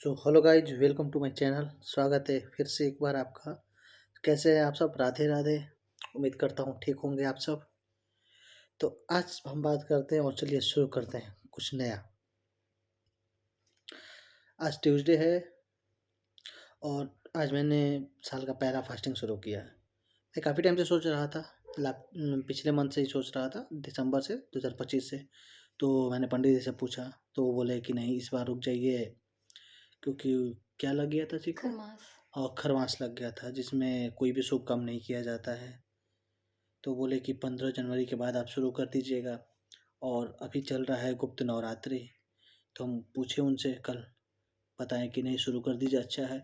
So hello guys, welcome to my channel. स्वागत है फिर से एक बार आपका। कैसे हैं आप सब? राधे राधे। उम्मीद करता हूँ ठीक होंगे आप सब। तो आज हम बात करते हैं और चलिए शुरू करते हैं कुछ नया। आज ट्यूसडे है और आज मैंने साल का पहला फास्टिंग शुरू किया है। मैं काफ़ी टाइम से सोच रहा था, पिछले मंथ से ही सोच रहा था, दिसंबर से 2025 से। तो मैंने पंडित जी से पूछा तो वो बोले कि नहीं, इस बार रुक जाइए क्योंकि क्या लग गया था जी को? खरमास। और खरमास लग गया था जिसमें कोई भी शुभ काम नहीं किया जाता है। तो बोले कि 15 जनवरी के बाद आप शुरू कर दीजिएगा और अभी चल रहा है गुप्त नवरात्रि। तो हम पूछे उनसे कल, बताएं कि नहीं शुरू कर दीजिए, अच्छा है।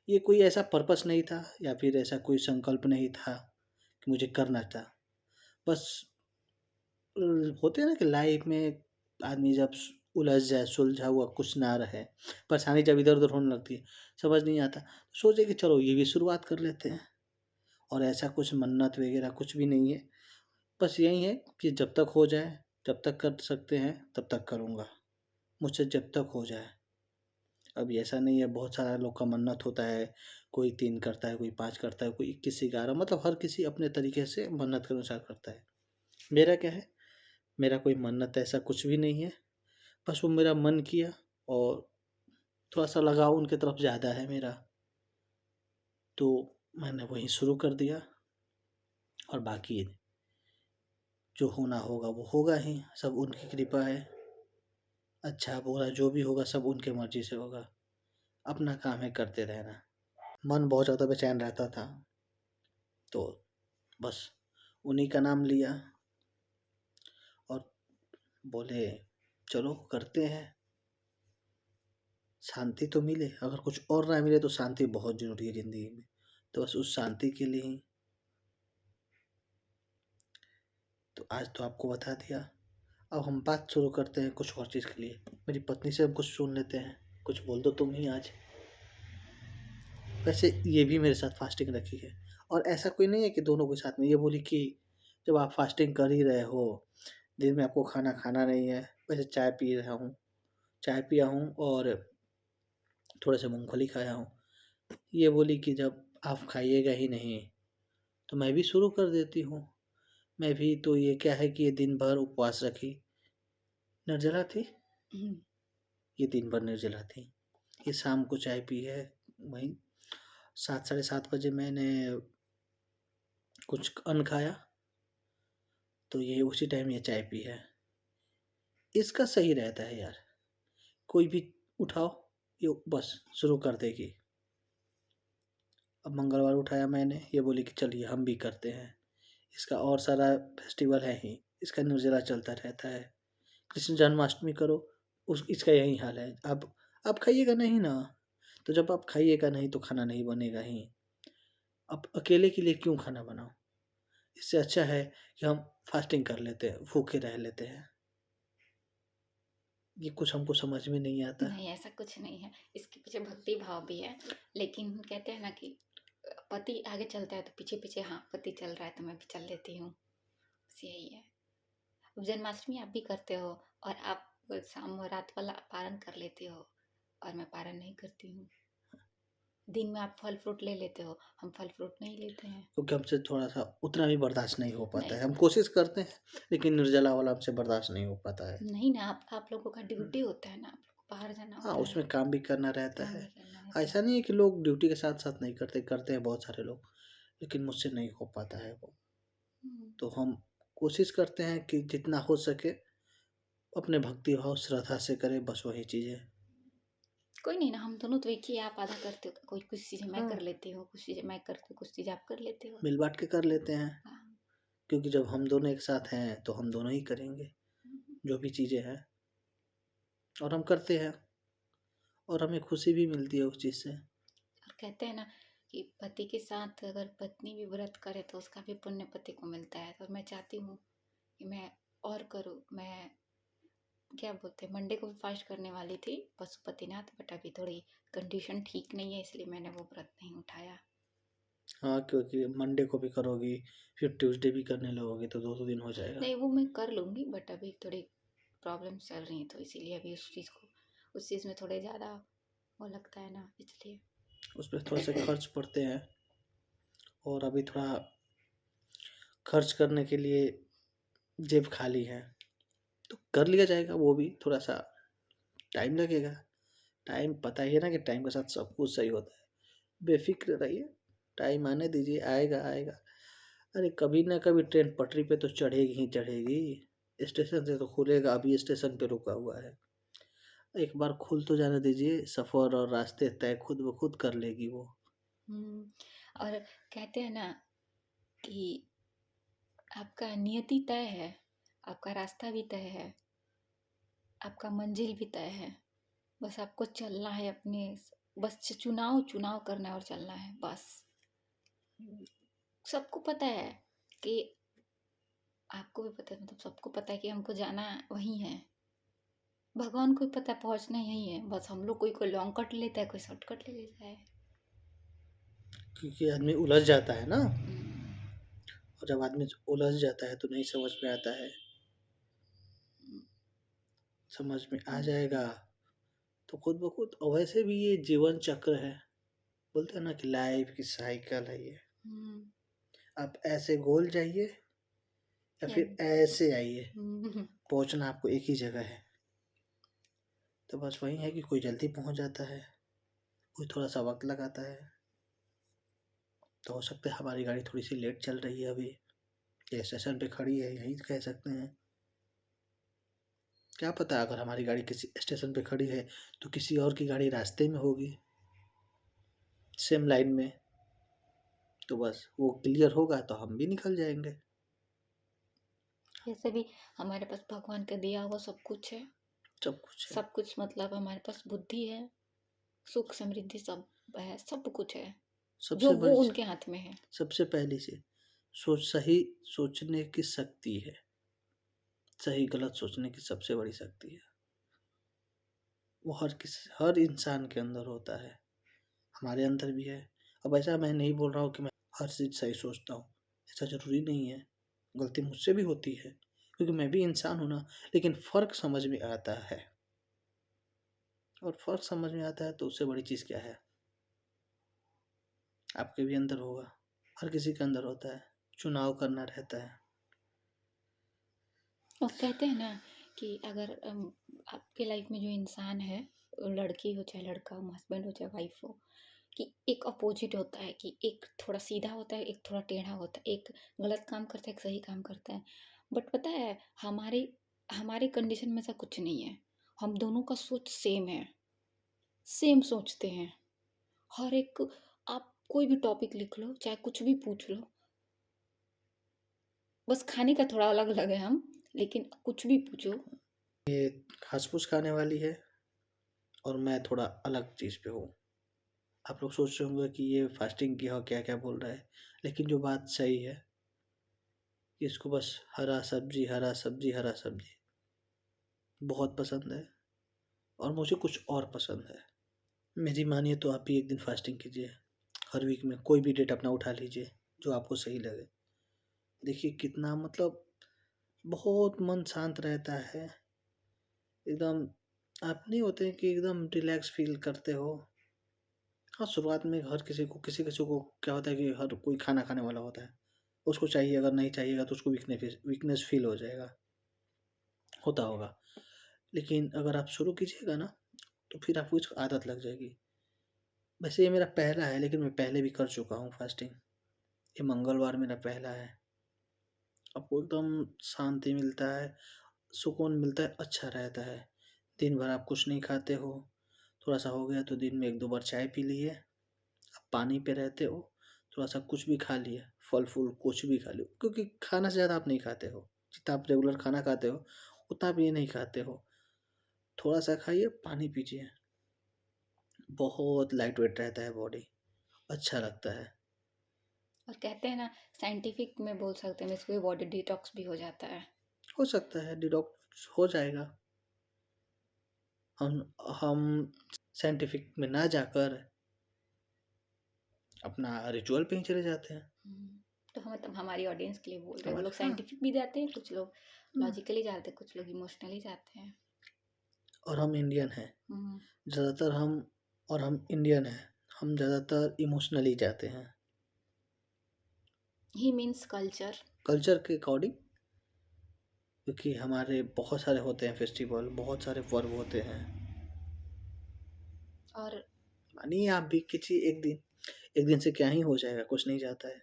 ये कोई ऐसा पर्पस नहीं था या फिर ऐसा कोई संकल्प नहीं था कि मुझे करना था। बस होते हैं ना कि लाइफ में आदमी जब उलझ जाए, सुलझा हुआ कुछ ना रहे, परेशानी जब इधर उधर होने लगती है, समझ नहीं आता, तो सोचे कि चलो ये भी शुरुआत कर लेते हैं। और ऐसा कुछ मन्नत वगैरह कुछ भी नहीं है। बस यही है कि जब तक हो जाए, जब तक कर सकते हैं तब तक करूँगा, मुझसे जब तक हो जाए। अब ऐसा नहीं है, बहुत सारा लोग का मन्नत होता है, कोई 3 करता है, कोई 5 करता है, कोई 21 11, मतलब हर किसी अपने तरीके से मन्नत के अनुसार करता है। मेरा क्या है, मेरा कोई मन्नत ऐसा कुछ भी नहीं है। बस वो मेरा मन किया और थोड़ा-सा लगाव उनके तरफ ज़्यादा है मेरा, तो मैंने वही शुरू कर दिया। और बाकी जो होना होगा वो होगा ही, सब उनकी कृपा है। अच्छा बुरा जो भी होगा सब उनके मर्ज़ी से होगा। अपना काम है करते रहना। मन बहुत ज़्यादा बेचैन रहता था, तो बस उन्हीं का नाम लिया और बोले चलो करते हैं। शांति तो मिले, अगर कुछ और ना मिले तो शांति बहुत ज़रूरी है ज़िंदगी में। तो बस उस शांति के लिए ही तो आज तो आपको बता दिया। अब हम बात शुरू करते हैं कुछ और चीज़ के लिए। मेरी पत्नी से हम कुछ सुन लेते हैं। कुछ बोल दो तुम ही आज। वैसे ये भी मेरे साथ फास्टिंग रखी है और ऐसा कोई नहीं है कि दोनों के साथ में। ये बोली कि जब आप फास्टिंग कर ही रहे हो, दिन में आपको खाना खाना नहीं है। वैसे चाय पी रहा हूँ, चाय पिया हूँ और थोड़े से मूँगफली खाया हूँ। ये बोली कि जब आप खाइएगा ही नहीं तो मैं भी शुरू कर देती हूँ। मैं भी तो ये क्या है कि ये दिन भर उपवास रखी, निर्जला थी। ये दिन भर निर्जला थी। ये शाम को चाय पी है, वहीं 7 साढ़े 7 बजे मैंने कुछ अन्न खाया, तो ये उसी टाइम ये चाय पी है। इसका सही रहता है यार, कोई भी उठाओ, ये बस शुरू कर देगी। अब मंगलवार उठाया मैंने, ये बोली कि चलिए हम भी करते हैं। इसका और सारा फेस्टिवल है ही, इसका निर्जला चलता रहता है। कृष्ण जन्माष्टमी करो, उस इसका यही हाल है। अब आप खाइएगा नहीं ना, तो जब आप खाइएगा नहीं तो खाना नहीं बनेगा ही। अब अकेले के लिए क्यों खाना बनाओ? इससे अच्छा है कि हम फास्टिंग कर लेते हैं, भूखे रह लेते हैं। ये कुछ हमको समझ में नहीं आता। नहीं, ऐसा कुछ नहीं है। इसके पीछे भक्ति भाव भी है। लेकिन कहते हैं ना कि पति आगे चलता है तो पीछे पीछे, हाँ पति चल रहा है तो मैं भी चल लेती हूँ। बस यही है। अब जन्माष्टमी आप भी करते हो और आप शाम रात वाला पारण कर लेते हो और मैं पारण नहीं करती हूँ। दिन में आप फल फ्रूट ले लेते हो, हम फल फ्रूट नहीं लेते हैं। क्योंकि हमसे थोड़ा-सा उतना भी बर्दाश्त नहीं हो पाता नहीं है। हम कोशिश करते हैं, लेकिन निर्जला वाला हमसे बर्दाश्त नहीं हो पाता है। नहीं ना, आप लोगों का ड्यूटी होता है ना, आप लोग को बाहर जाना हाँ, होता है, उसमें काम भी करना रहता काम है। भी करना रहता ऐसा है। नहीं है कि लोग ड्यूटी के साथ-साथ नहीं करते, करते हैं बहुत सारे लोग, लेकिन मुझसे नहीं हो पाता है वो। हम्म। तो हम कोशिश करते हैं कि जितना हो सके अपने भक्ति भाव श्रद्धा से करें, बस वही चीज़ है। कोई नहीं ना, हम दोनों तो एक ही, आप आधा करते हो, कोई कुछ चीज़ें मैं हाँ, कर लेती हूँ, कुछ चीज़ें मैं करती हूँ, कुछ चीज़ें आप कर लेते हो। मिल-बाँट के कर लेते हैं, हाँ। क्योंकि जब हम दोनों एक साथ हैं, तो हम दोनों ही करेंगे, जो भी चीज़ें हैं, और हम करते हैं और हमें खुशी भी मिलती है उस चीज़ से। और कहते हैं ना कि पति के साथ अगर पत्नी भी व्रत करे तो उसका भी पुण्य पति को मिलता है। तो मैं चाहती हूँ कि मैं और करूँ। मैं क्या बोलते हैं, मंडे को भी फास्ट करने वाली थी पशुपतिनाथ, बट अभी थोड़ी कंडीशन ठीक नहीं है, इसलिए मैंने वो व्रत नहीं उठाया। हाँ, क्योंकि मंडे को भी करोगी, फिर ट्यूसडे भी करने लगोगी तो 2-2 दिन हो जाएगा। नहीं, वो मैं कर लूँगी, बट अभी थोड़ी प्रॉब्लम चल रही है तो इसीलिए अभी उस चीज़ में थोड़े ज़्यादा वो लगता है ना, इसलिए। उसपे थोड़ा सा खर्च पड़ते हैं, और अभी थोड़ा खर्च करने के लिए जेब खाली है, तो कर लिया जाएगा। वो भी थोड़ा सा टाइम लगेगा। टाइम पता ही है ना कि टाइम के साथ सब कुछ सही होता है। बेफिक्र रहिए, टाइम आने दीजिए, आएगा आएगा। अरे कभी ना कभी ट्रेन पटरी पे तो चढ़ेगी ही चढ़ेगी। स्टेशन से तो खुलेगा, अभी स्टेशन पे रुका हुआ है। एक बार खुल तो जाने दीजिए, सफ़र और रास्ते तय खुद ब खुद कर लेगी वो। और कहते हैं ना कि आपका नियति तय है, आपका रास्ता भी तय है, आपका मंजिल भी तय है। बस आपको चलना है अपने, बस चुनाव चुनाव करना है और चलना है बस। सबको पता है कि, आपको भी पता है, मतलब सबको पता है कि हमको जाना वही है। भगवान को भी पता है पहुंचना यही है, बस हम लोग कोई लॉन्ग कट लेता है, कोई शॉर्ट कट ले लेता है। क्योंकि आदमी उलझ जाता है ना, हम्म, और जब आदमी उलझ जाता है तो नहीं समझ में आता है। समझ में आ जाएगा तो खुद ब खुद। और वैसे भी ये जीवन चक्र है, बोलते हैं ना कि लाइफ की साइकिल है ये। हम्म, आप ऐसे गोल जाइए या या- फिर ऐसे आइए, हम्म, पहुंचना आपको एक ही जगह है। तो बस वही है कि कोई जल्दी पहुंच जाता है, कोई थोड़ा सा वक्त लगाता है। तो हो सकता है हमारी गाड़ी थोड़ी सी लेट चल रही है अभी, ये स्टेशन पे खड़ी है, यही कह सकते हैं। क्या पता अगर हमारी गाड़ी किसी स्टेशन पे खड़ी है तो किसी और की गाड़ी रास्ते में होगी, सेम लाइन में। तो बस वो क्लियर होगा तो हम भी निकल जाएंगे। वैसे भी हमारे पास भगवान का दिया हुआ सब कुछ है। सब कुछ है। सब कुछ मतलब हमारे पास बुद्धि है, सुख समृद्धि सब है, सब कुछ है जो सबसे वो बड़ी, उनके हाथ में है। सबसे पहली से सही सोचने की शक्ति है। सही गलत सोचने की सबसे बड़ी शक्ति है। वो हर इंसान के अंदर होता है, हमारे अंदर भी है। अब ऐसा मैं नहीं बोल रहा हूँ कि मैं हर चीज़ सही सोचता हूँ, ऐसा ज़रूरी नहीं है। गलती मुझसे भी होती है, क्योंकि मैं भी इंसान हूँ ना। लेकिन फ़र्क समझ में आता है, और फ़र्क समझ में आता है तो उससे बड़ी चीज़ क्या है। आपके भी अंदर होगा, हर किसी के अंदर होता है, चुनाव करना रहता है। और कहते हैं ना कि अगर आपके लाइफ में जो इंसान है, लड़की हो चाहे लड़का हो, हस्बैंड हो चाहे वाइफ हो, कि एक अपोजिट होता है, कि एक थोड़ा सीधा होता है, एक थोड़ा टेढ़ा होता है, एक गलत काम करता है, एक सही काम करता है। बट पता है, हमारे हमारे कंडीशन में ऐसा कुछ नहीं है। हम दोनों का सोच सेम है, सेम सोचते हैं। हर एक, आप कोई भी टॉपिक लिख लो, चाहे कुछ भी पूछ लो, बस खाने का थोड़ा अलग अलग है हम, लेकिन कुछ भी पूछो। घास-फूस खाने वाली है, और मैं थोड़ा अलग चीज़ पे हूँ। आप लोग सोच रहे होंगे कि ये फास्टिंग की और क्या-क्या बोल रहा है, लेकिन जो बात सही है कि इसको बस हरा सब्जी, हरा सब्जी, हरा सब्जी बहुत पसंद है, और मुझे कुछ और पसंद है। मेरी मानिए तो आप भी एक दिन फास्टिंग कीजिए। हर वीक में कोई भी डेट अपना उठा लीजिए, जो आपको सही लगे। देखिए कितना मतलब बहुत मन शांत रहता है, एकदम। आप नहीं होते हैं कि एकदम रिलैक्स फ़ील करते हो। हाँ, शुरुआत में हर किसी-किसी को क्या होता है कि हर कोई खाना खाने वाला होता है। उसको चाहिए, अगर नहीं चाहिएगा तो उसको वीकनेस फ़ील हो जाएगा, होता होगा। लेकिन अगर आप शुरू कीजिएगा ना, तो फिर आपको इसकी आदत लग जाएगी। वैसे ये मेरा पहला है, लेकिन मैं पहले भी कर चुका हूँ फास्टिंग। ये मंगलवार मेरा पहला है। आपको एकदम शांति मिलता है, सुकून मिलता है, अच्छा रहता है। दिन भर आप कुछ नहीं खाते हो, थोड़ा-सा हो गया तो दिन में 1-2 बार चाय पी लिए। आप पानी पे रहते हो, थोड़ा-सा कुछ भी खा लिए, फल-फूल कुछ भी खा लो, क्योंकि खाना से ज़्यादा आप नहीं खाते हो। जितना आप रेगुलर खाना खाते हो, उतना आप ये नहीं खाते हो। थोड़ा-सा खाइए, पानी पीजिए, बहुत लाइट वेट रहता है बॉडी, अच्छा लगता है। और कहते हैं ना, साइंटिफिक में बोल सकते हैं इसको, बॉडी डिटॉक्स भी हो जाता है। हो सकता है डिटॉक्स हो जाएगा। हम साइंटिफिक में ना जाकर अपना रिचुअल पे ही चले जाते हैं। तो हम मतलब हमारी ऑडियंस के लिए बोल रहे हैं, वो हमारे लोग हाँ, साइंटिफिक भी जाते हैं, कुछ लोग हुँ, लॉजिकली जाते हैं, कुछ लोग इमोशनली जाते हैं। और हम इंडियन हैं। हम्म, ज़्यादातर हम और हम इंडियन हैं, हम ज़्यादातर इमोशनली जाते हैं ही मीन्स कल्चर। कल्चर के अकॉर्डिंग, क्योंकि हमारे बहुत सारे होते हैं फेस्टिवल, बहुत सारे पर्व होते हैं। और मानिए आप भी किसी एक दिन से क्या ही हो जाएगा, कुछ नहीं जाता है,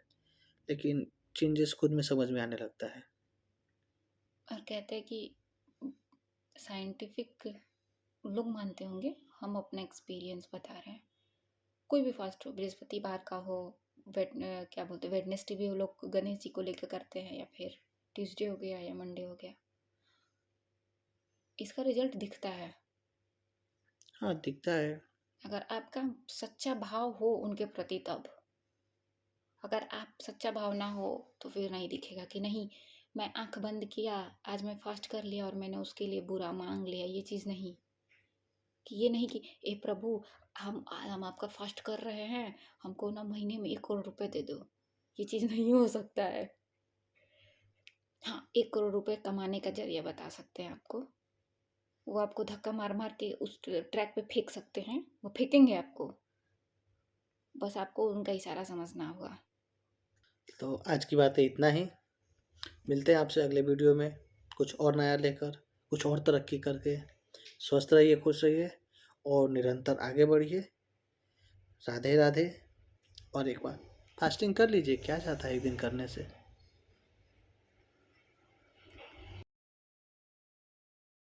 लेकिन चेंजेस खुद में समझ में आने लगता है। कहते हैं कि साइंटिफिक लोग मानते होंगे, हम अपना एक्सपीरियंस बता रहे हैं। कोई भी फास्ट हो, बृहस्पतिवार का हो, क्या बोलते हैं, वेडनेसडे भी वो लोग गणेश जी को लेकर करते हैं, या फिर ट्यूसडे हो गया या मंडे हो गया, इसका रिजल्ट दिखता है। हाँ, दिखता है। अगर आपका सच्चा भाव हो उनके प्रति तब। अगर आप सच्चा भाव ना हो तो फिर नहीं दिखेगा कि नहीं, मैं आंख बंद किया, आज मैं फास्ट कर लिया और मैंने उसके लिए बुरा मांग लिया। ये चीज़ नहीं, कि ये नहीं कि ए प्रभु, हम आपका फास्ट कर रहे हैं, हमको ना महीने में 1 करोड़ रुपए दे दो। ये चीज़ नहीं हो सकता है। हाँ, 1 करोड़ रुपए कमाने का जरिया बता सकते हैं आपको। वो आपको धक्का मार मार के उस ट्रैक पे फेंक सकते हैं, वो फेंकेंगे आपको, बस आपको उनका इशारा समझना होगा। तो आज की बातें इतना ही। मिलते हैं आपसे अगले वीडियो में कुछ और नया लेकर, कुछ और तरक्की करके। स्वस्थ रहिए, खुश रहिए और निरंतर आगे बढ़िए। राधे राधे। और एक बार फास्टिंग कर लीजिए, क्या जाता है एक दिन करने से।